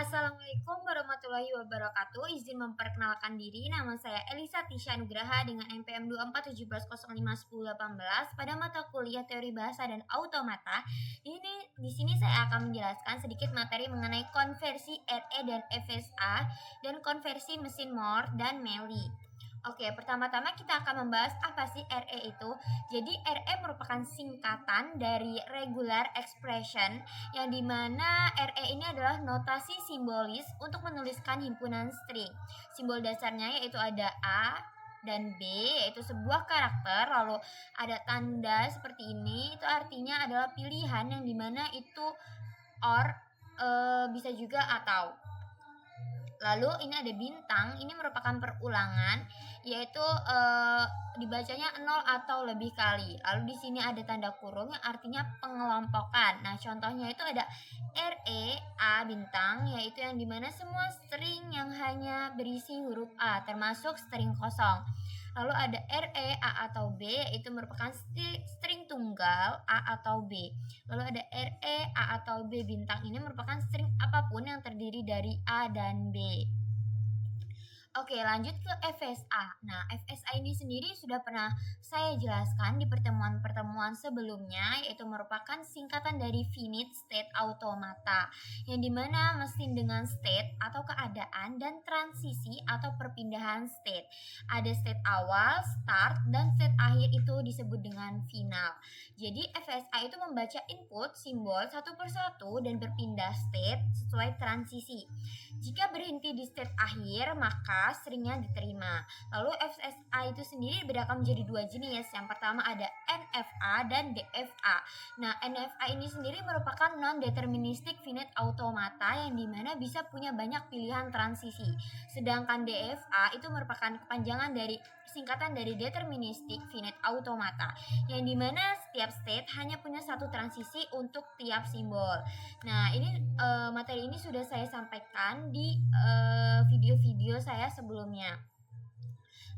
Assalamualaikum warahmatullahi wabarakatuh. Izin memperkenalkan diri, nama saya Elisa Tisha Nugraha dengan NPM 2417051018 pada mata kuliah Teori Bahasa dan Automata. Di sini saya akan menjelaskan sedikit materi mengenai konversi RE dan FSA dan konversi mesin Moore dan Mealy. Oke, pertama-tama kita akan membahas apa sih RE itu. Jadi RE merupakan singkatan dari regular expression yang dimana RE ini adalah notasi simbolis untuk menuliskan himpunan string. Simbol dasarnya yaitu ada A dan B, yaitu sebuah karakter, lalu ada tanda seperti ini, itu artinya adalah pilihan yang dimana itu or, bisa juga atau. Lalu ini ada bintang, ini merupakan perulangan, yaitu dibacanya 0 atau lebih kali. Lalu di sini ada tanda kurung yang artinya pengelompokan. Nah, contohnya itu ada RE A bintang, yaitu yang dimana semua string yang hanya berisi huruf A, termasuk string kosong. Lalu ada RE A atau B, yaitu merupakan string tunggal A atau B. Lalu ada RE A atau B bintang, ini merupakan string apapun yang terdiri dari A dan B. Oke, lanjut ke FSA. Nah, FSA ini sendiri sudah pernah saya jelaskan di pertemuan-pertemuan sebelumnya, yaitu merupakan singkatan dari finite state automata, yang dimana mesin dengan state atau keadaan dan transisi atau perpindahan state. Ada state awal, start, dan state akhir itu disebut dengan final. Jadi FSA itu membaca input simbol satu persatu dan berpindah state sesuai transisi. Jika berhenti di state akhir, maka stringnya diterima. Lalu FSA itu sendiri bedakan menjadi dua jenis. Yang pertama ada NFA dan DFA. Nah, NFA ini sendiri merupakan non-deterministic finite automata yang dimana bisa punya banyak pilihan transisi. Sedangkan DFA itu merupakan kepanjangan dari singkatan dari deterministic finite automata, yang dimana setiap state hanya punya satu transisi untuk tiap simbol. Nah, ini materi ini sudah saya sampaikan di video-video saya sebelumnya.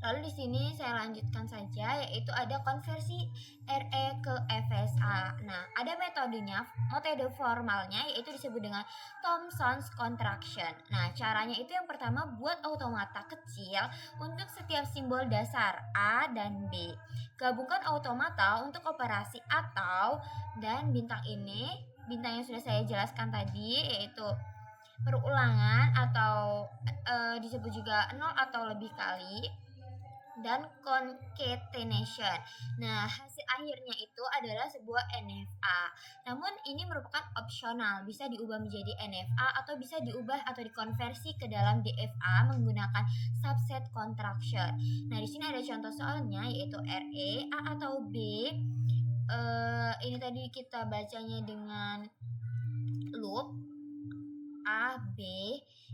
Lalu di sini saya lanjutkan saja, yaitu ada konversi RE ke FSA. Nah, ada metodenya, metode formalnya yaitu disebut dengan Thomson's contraction. Nah, caranya itu yang pertama buat automata kecil untuk setiap simbol dasar A dan B. Gabungkan automata untuk operasi atau dan bintang ini, bintang yang sudah saya jelaskan tadi, yaitu perulangan atau disebut juga 0 atau lebih kali, dan concatenation. Nah, hasil akhirnya itu adalah sebuah NFA. Namun ini merupakan opsional, bisa diubah menjadi NFA atau bisa diubah atau dikonversi ke dalam DFA menggunakan subset contraction. Nah, di sini ada contoh soalnya, yaitu RE A atau B. Ini tadi kita bacanya dengan loop A, B,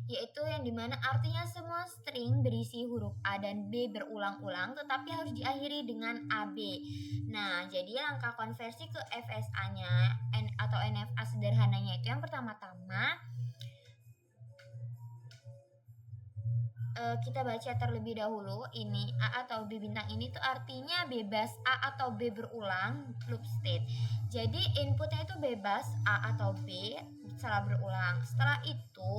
yaitu yang dimana artinya semua string berisi huruf A dan B berulang-ulang tetapi harus diakhiri dengan AB. Nah, jadi langkah konversi ke FSA-nya atau NFA sederhananya itu yang pertama-tama kita baca terlebih dahulu. Ini A atau B bintang ini tuh artinya bebas A atau B berulang, loop state. Jadi inputnya itu bebas A atau B setelah berulang. Setelah itu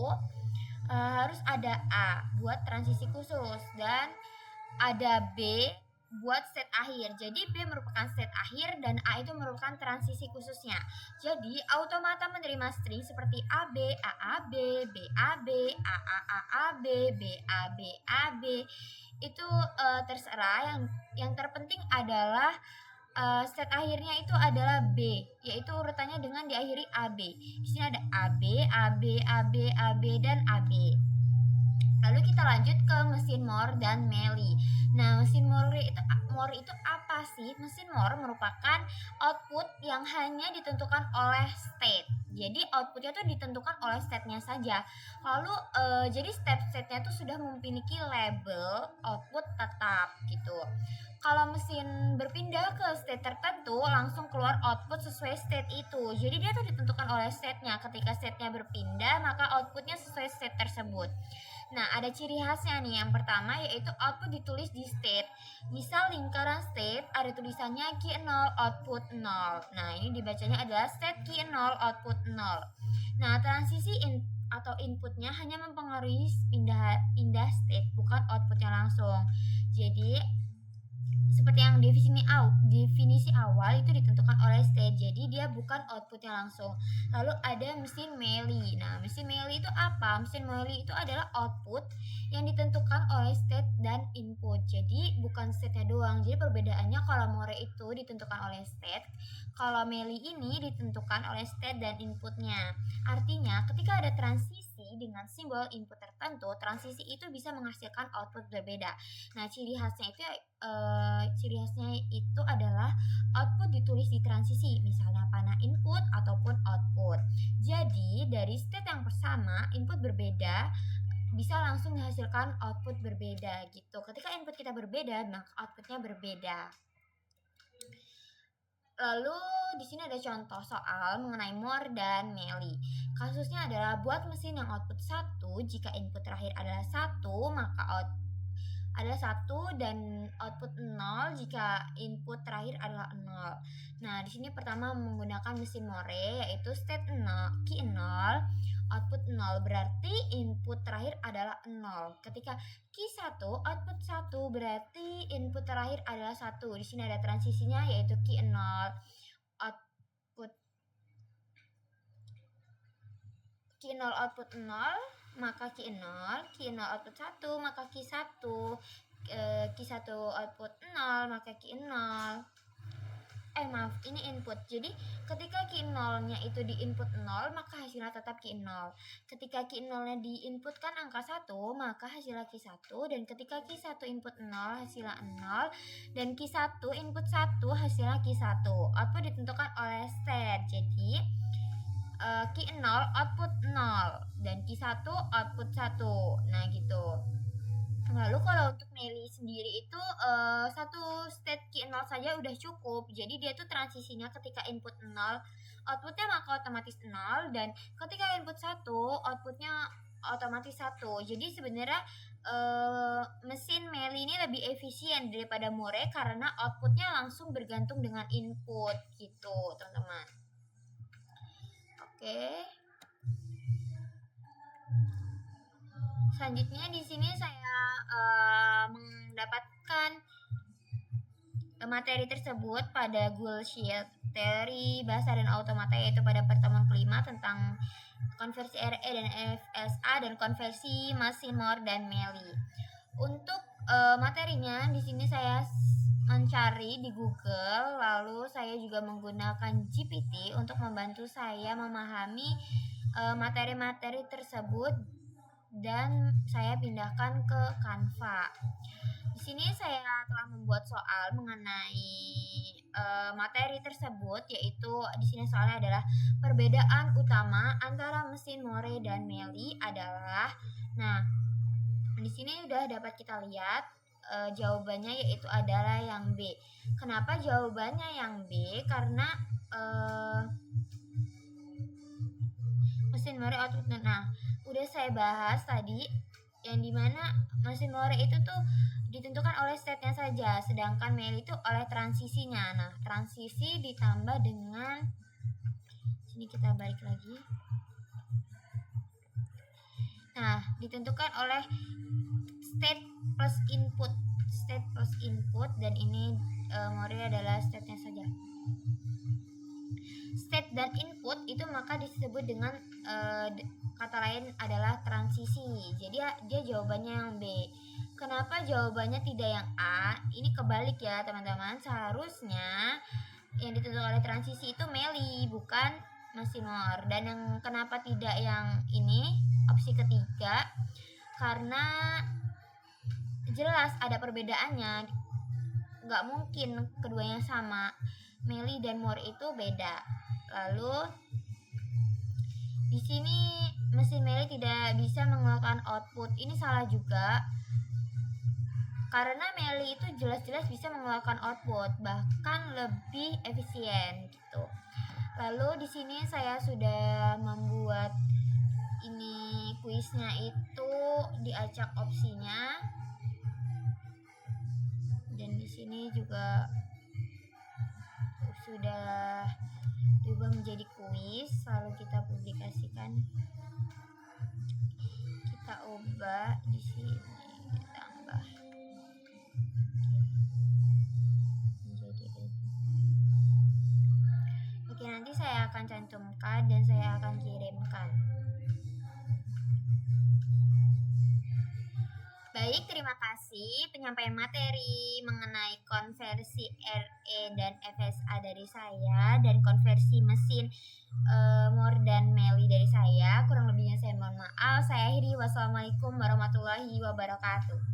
harus ada A buat transisi khusus dan ada B buat set akhir. Jadi B merupakan set akhir dan A itu merupakan transisi khususnya. Jadi automata menerima string seperti AB, AAB, BAB, AAAB, BAB, AB. Itu terserah, yang terpenting adalah set akhirnya itu adalah B, yaitu urutannya dengan diakhiri AB. Di sini ada AB, AB, AB, AB, dan AB. Lalu kita lanjut ke mesin Moore dan Mealy. Nah, mesin Moore itu apa sih? Mesin Moore merupakan output yang hanya ditentukan oleh state. Jadi outputnya itu ditentukan oleh state-nya saja. Lalu jadi state-nya itu sudah memiliki label output tetap gitu. Kalau mesin berpindah ke state tertentu, langsung keluar output sesuai state itu. Jadi dia tuh ditentukan oleh state-nya. Ketika state-nya berpindah, maka outputnya sesuai state tersebut. Nah, ada ciri khasnya nih. Yang pertama yaitu output ditulis di state. Misal lingkaran state ada tulisannya key 0 output 0. Nah, ini dibacanya adalah state key 0 output 0. Nah, transisi atau inputnya hanya mempengaruhi pindah state, bukan outputnya langsung. Jadi seperti yang definisi awal itu ditentukan oleh state, jadi dia bukan outputnya langsung. Lalu ada mesin Meili. Nah, mesin Meili itu apa? Mesin Meili itu adalah output yang ditentukan oleh state dan input, jadi bukan state-nya doang. Jadi perbedaannya, kalau More itu ditentukan oleh state, kalau Meili ini ditentukan oleh state dan inputnya. Artinya ketika ada transisi dengan simbol input tertentu, transisi itu bisa menghasilkan output berbeda. Nah, ciri khasnya itu adalah output ditulis di transisi, misalnya panah input ataupun output. Jadi dari state yang sama, input berbeda bisa langsung menghasilkan output berbeda gitu. Ketika input kita berbeda, maka outputnya berbeda. Lalu di sini ada contoh soal mengenai More dan Meili. Kasusnya adalah buat mesin yang output 1, jika input terakhir adalah 1, maka adalah 1, dan output 0 jika input terakhir adalah 0. Nah, di sini pertama menggunakan mesin More, yaitu state 0, key 0, output 0, berarti input terakhir adalah 0. Ketika key 1, output 1, berarti input terakhir adalah 1. Di sini ada transisinya, yaitu key 0, output key 0 output 0, maka key 0 output 1, maka key 1, key 1 output 0, maka key 0. Ini input. Jadi ketika key 0-nya itu di input 0, maka hasilnya tetap key 0. Ketika key 0-nya diinputkan angka 1, maka hasilnya key 1, dan ketika key 1 input 0, hasilnya 0, dan key 1 input 1, hasilnya key 1. Output ditentukan oleh state. Jadi key 0 output 0 dan key 1 output 1. Nah, gitu. Lalu kalau untuk Meili sendiri itu satu state key 0 saja udah cukup. Jadi dia tuh transisinya ketika input 0, outputnya maka otomatis 0, dan ketika input 1, outputnya otomatis 1. Jadi sebenarnya mesin Meili ini lebih efisien daripada More karena outputnya langsung bergantung dengan input gitu, teman-teman. Oke. Selanjutnya di sini saya mendapatkan materi tersebut pada Google Sheet teori bahasa dan automata, yaitu pada pertemuan kelima tentang konversi RE dan FSA dan konversi mesin More dan Meili. Untuk materinya di sini saya mencari di Google, lalu saya juga menggunakan GPT untuk membantu saya memahami materi-materi tersebut, dan saya pindahkan ke Canva. Di sini saya telah membuat soal mengenai materi tersebut, yaitu di sini soalnya adalah perbedaan utama antara mesin More dan Meili adalah. Nah, di sini udah dapat kita lihat jawabannya, yaitu adalah yang B. Kenapa jawabannya yang B? Karena mesin More output. Nah, udah saya bahas tadi, yang dimana mesin More itu tuh ditentukan oleh state-nya saja, sedangkan Meili itu oleh transisinya. Nah, transisi ditambah dengan, sini kita balik lagi. Nah, ditentukan oleh state plus input, dan ini More adalah state-nya saja. State dan input itu maka disebut dengan kata lain adalah transisi. Jadi dia jawabannya yang B. Kenapa jawabannya tidak yang A? Ini kebalik ya, teman-teman. Seharusnya yang ditentukan oleh transisi itu Meili, bukan mesin More. Dan yang kenapa tidak yang ini, opsi ketiga? Karena jelas ada perbedaannya. Nggak mungkin keduanya sama. Meili dan More itu beda. Lalu di sini mesin Meili tidak bisa mengeluarkan output. Ini salah juga. Karena Meili itu jelas-jelas bisa mengeluarkan output, bahkan lebih efisien gitu. Lalu di sini saya sudah membuat ini kuisnya itu diacak opsinya. Dan di sini juga sudah diubah menjadi kuis, lalu kita publikasikan. kita ubah di sini, tambah menjadi edit. Oke, nanti saya akan cantumkan dan saya akan kirimkan. Baik, terima kasih penyampaian materi mengenai konversi RE dan FSA dari saya dan konversi mesin More dan Meli dari saya. Kurang lebihnya saya mohon maaf. Saya akhiri. Wassalamualaikum warahmatullahi wabarakatuh.